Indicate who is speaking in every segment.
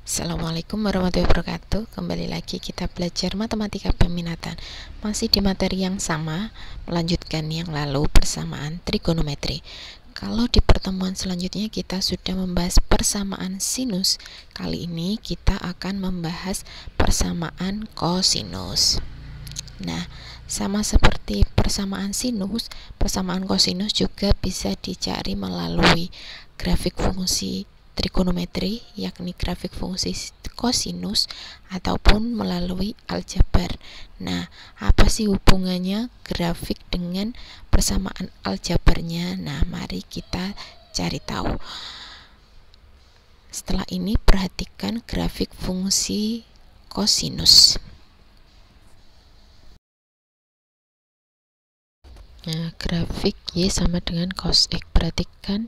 Speaker 1: Assalamualaikum warahmatullahi wabarakatuh. Kembali lagi kita belajar matematika peminatan. Masih di materi yang sama, melanjutkan yang lalu persamaan trigonometri. Kalau di pertemuan selanjutnya kita sudah membahas persamaan sinus, kali ini kita akan membahas persamaan kosinus. Nah, sama seperti persamaan sinus, persamaan kosinus juga bisa dicari melalui grafik fungsi trigonometri, yakni grafik fungsi kosinus, ataupun melalui aljabar. Nah, apa sih hubungannya grafik dengan persamaan aljabarnya? Nah, mari kita cari tahu. Setelah ini perhatikan grafik fungsi kosinus. Nah, grafik Y sama dengan cos X. Perhatikan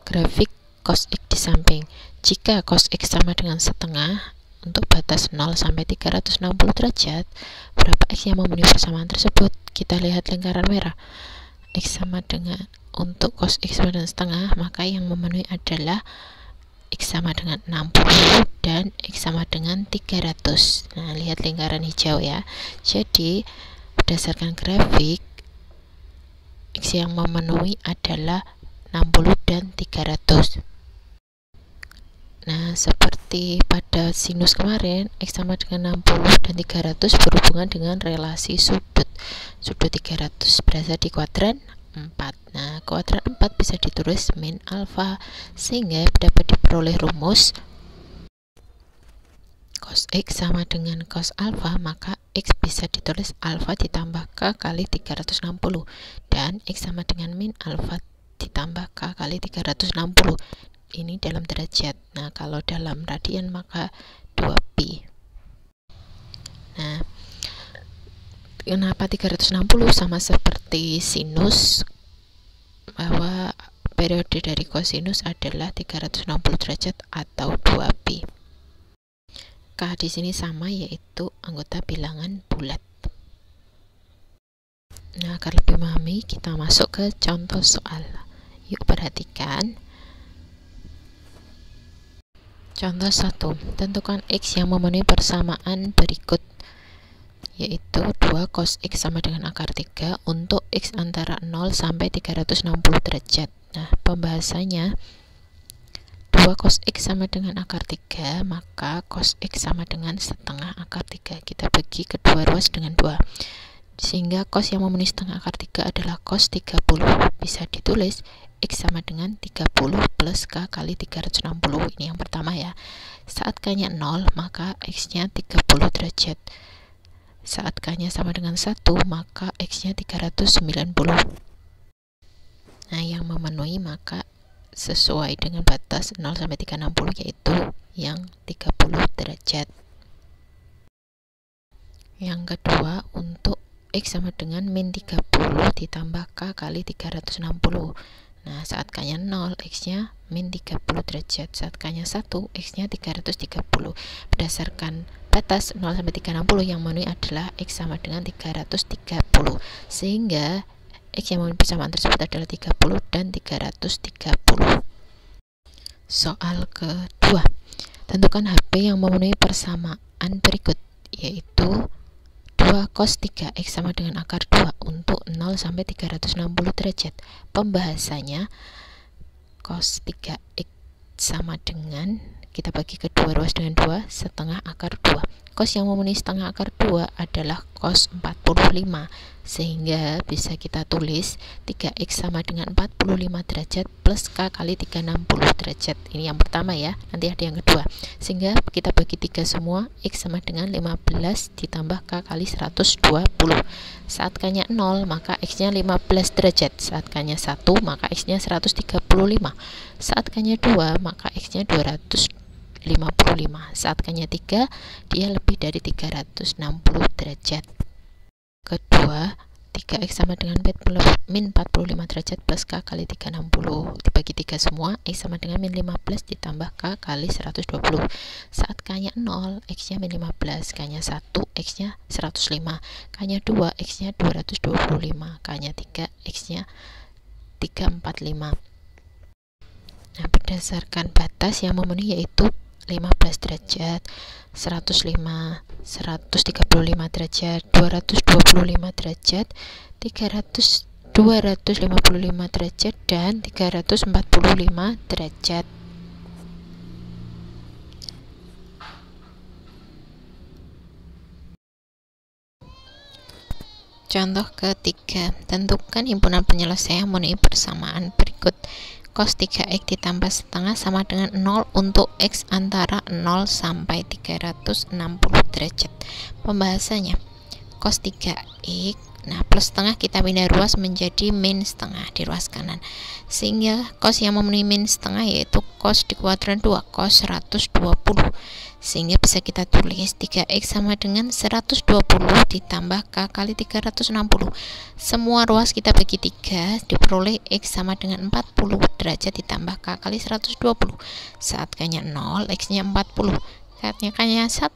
Speaker 1: grafik cos X di samping. Jika cos X sama dengan setengah, untuk batas 0 sampai 360 derajat, berapa X yang memenuhi persamaan tersebut? Kita lihat lingkaran merah. X sama dengan, untuk cos X sama dengan setengah, maka yang memenuhi adalah X sama dengan 60 dan X sama dengan 300. Nah, lihat lingkaran hijau ya. Jadi, berdasarkan grafik, X yang memenuhi adalah 60 dan 300. Nah, seperti pada sinus kemarin, X sama dengan 60 dan 300 berhubungan dengan relasi sudut. Sudut 300 berada di kuadran 4. Nah, kuadran 4 bisa ditulis min alfa, sehingga dapat diperoleh rumus cos X sama dengan cos alfa, maka X bisa ditulis alfa ditambah K kali 360, dan X sama dengan min alfa ditambah K kali 360. Ini dalam derajat. Nah, kalau dalam radian maka 2pi. Nah, kenapa 360? Sama seperti sinus, bahwa periode dari kosinus adalah 360 derajat atau 2pi. K di sini sama, yaitu anggota bilangan bulat. Nah, agar lebih memahami, kita masuk ke contoh soal. Yuk perhatikan. Contoh 1. Tentukan X yang memenuhi persamaan berikut, yaitu 2 cos X sama dengan akar 3 untuk X antara 0 sampai 360 derajat. Nah, pembahasannya 2 cos X sama dengan akar 3, maka cos X sama dengan setengah akar 3. Kita bagi kedua ruas dengan 2, sehingga cos yang memenuhi setengah akar 3 adalah cos 30. Bisa ditulis X sama dengan 30 plus K kali 360. Ini yang pertama ya. Saat K-nya 0, maka X-nya 30 derajat. Saat K-nya sama dengan 1, maka X-nya 390. Nah, yang memenuhi maka sesuai dengan batas 0 sampai 360, yaitu yang 30 derajat. Yang kedua, untuk X sama dengan min 30 ditambah K kali 360. Nah, saat K-nya 0, X-nya min 30 derajat. Saat K-nya 1, X-nya 330. Berdasarkan batas 0 sampai 360, yang memenuhi adalah X sama dengan 330. Sehingga X yang memenuhi persamaan tersebut adalah 30 dan 330. Soal kedua. Tentukan HP yang memenuhi persamaan berikut, yaitu 2 cos 3X sama dengan akar 2 untuk 0 sampai 360 derajat. Pembahasannya cos 3X sama dengan, kita bagi kedua ruas dengan 2, setengah akar 2. Cos yang memenuhi setengah akar 2 adalah cos 45, sehingga bisa kita tulis 3X sama dengan 45 derajat plus K kali 360 derajat. Ini yang pertama ya, nanti ada yang kedua. Sehingga kita bagi 3 semua, X sama dengan 15 ditambah K kali 120. Saat K-nya 0, maka X-nya 15 derajat. Saat K-nya 1, maka X-nya 135. Saat K-nya 2, maka X-nya 255. Saat K-nya 3, dia lebih dari 360 derajat. Kedua, 3X sama dengan min 45 derajat plus K kali 360. Dibagi 3 semua, X sama dengan min 15 ditambah K kali 120. Saat K-nya 0, X-nya min 15. K-nya 1, X-nya 105. K-nya 2, X-nya 225. K-nya 3, X-nya 345. Nah, berdasarkan batas yang memenuhi, yaitu 15 derajat, 105, 135 derajat, 225 derajat, 255 derajat, dan 345 derajat. Contoh ketiga, tentukan himpunan penyelesaian harmoni persamaan berikut. Cos 3x ditambah setengah sama dengan 0 untuk x antara 0 sampai 360 derajat. Pembahasannya, cos 3x, nah plus setengah kita pindah ruas menjadi min setengah di ruas kanan, sehingga cos yang memenuhi min setengah yaitu cos di kuadran 2, cos 120, sehingga bisa kita tulis 3x sama dengan 120 ditambah k kali 360. Semua ruas kita bagi 3, diperoleh x sama dengan 40 derajat ditambah k kali 120. Saat k-nya 0, x-nya 40. Saat k-nya 1,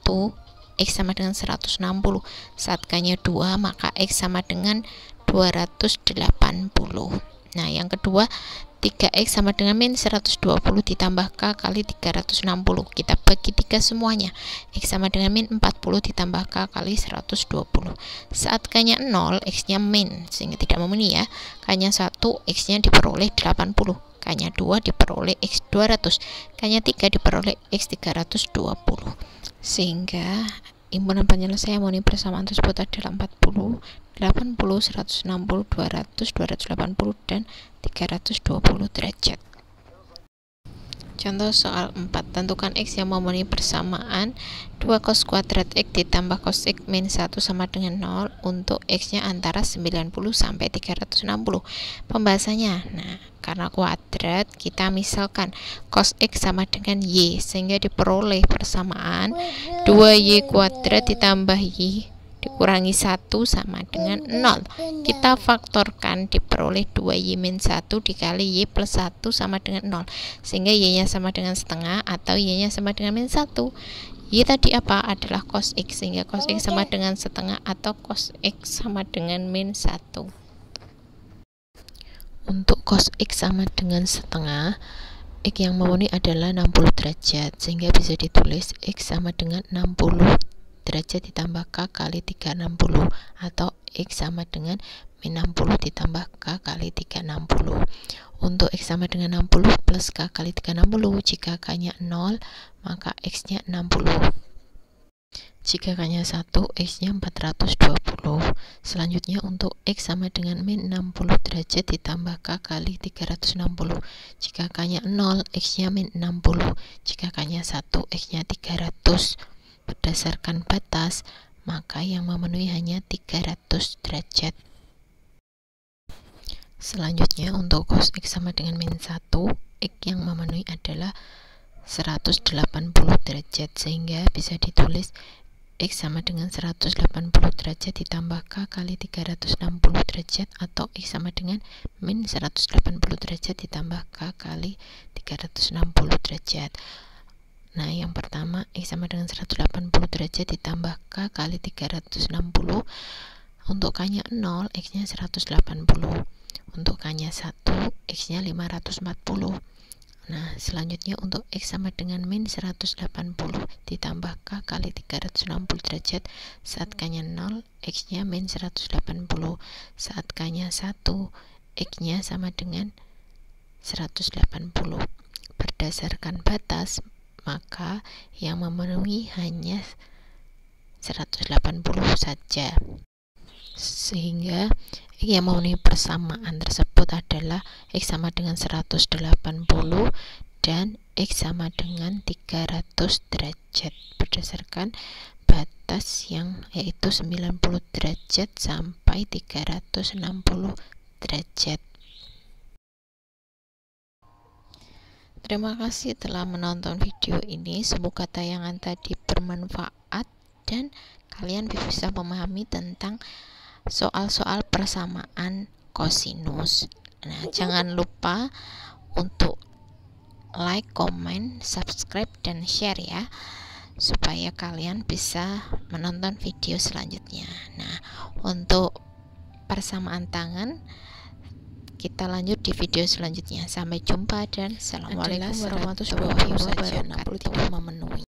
Speaker 1: x sama dengan 160. Saat k-nya 2, maka x sama dengan 280. Nah, yang kedua, 3x sama dengan min 120 ditambah k kali 360. Kita bagi 3 semuanya. X sama dengan min 40 ditambah k kali 120. Saat k-nya 0, x-nya min, sehingga tidak memenuhi ya. K-nya 1, x-nya diperoleh 80. K-nya 2 diperoleh x 200. K-nya 3 diperoleh x 320. Sehingga himpunan penyelesaian harmoni persamaan tersebut adalah 40, 80, 160, 200, 280, dan 320 derajat. Contoh soal 4, tentukan x yang memenuhi persamaan 2 cos kuadrat x ditambah cos x min 1 sama dengan 0 untuk x-nya antara 90 sampai 360. Pembahasannya, nah karena kuadrat kita misalkan cos x sama dengan y, sehingga diperoleh persamaan 2y kuadrat ditambah y dikurangi 1 sama dengan 0. Kita faktorkan, diperoleh 2y min 1 dikali y plus 1 sama dengan 0, sehingga y-nya sama dengan setengah atau y-nya sama dengan min 1. Y tadi apa? Adalah cos x, sehingga cos x sama dengan setengah atau cos x sama dengan min 1. Untuk cos x sama dengan setengah, x yang memenuhi adalah 60 derajat, sehingga bisa ditulis x sama dengan 60 derajat ditambah k kali 360, atau x sama dengan min 60 ditambah k kali 360. Untuk x sama dengan 60 plus k kali 360, jika k-nya 0, maka x-nya 60. Jika k-nya 1, x-nya 420. Selanjutnya untuk x sama dengan min 60 derajat ditambah k kali 360. Jika k-nya 0, x-nya min 60. Jika k-nya 1, x-nya 300. Berdasarkan batas, maka yang memenuhi hanya 300 derajat. Selanjutnya untuk cos x sama dengan min 1, x yang memenuhi adalah 180 derajat, sehingga bisa ditulis x sama dengan 180 derajat ditambah k kali 360 derajat, atau x sama dengan min 180 derajat ditambah k kali 360 derajat. Nah, yang pertama, x sama dengan 180 derajat ditambah k kali 360. Untuk k-nya 0, x-nya 180. Untuk k-nya 1, x-nya 540. Nah, selanjutnya untuk x sama dengan min 180 ditambah k kali 360 derajat. Saat k-nya 0, x-nya min 180. Saat k-nya 1, x-nya sama dengan 180. Berdasarkan batas, maka yang memenuhi hanya 180 saja, sehingga yang memenuhi persamaan tersebut adalah x sama dengan 180 dan x sama dengan 300 derajat berdasarkan batas yang yaitu 90 derajat sampai 360 derajat. Terima kasih telah menonton video ini. Semoga tayangan tadi bermanfaat dan kalian bisa memahami tentang soal-soal persamaan kosinus. Nah, jangan lupa untuk like, comment, subscribe, dan share ya, supaya kalian bisa menonton video selanjutnya. Nah, untuk persamaan tangan Kita lanjut di video selanjutnya. Sampai jumpa dan assalamualaikum warahmatullahi wabarakatuh.
Speaker 2: 63 memenuhi.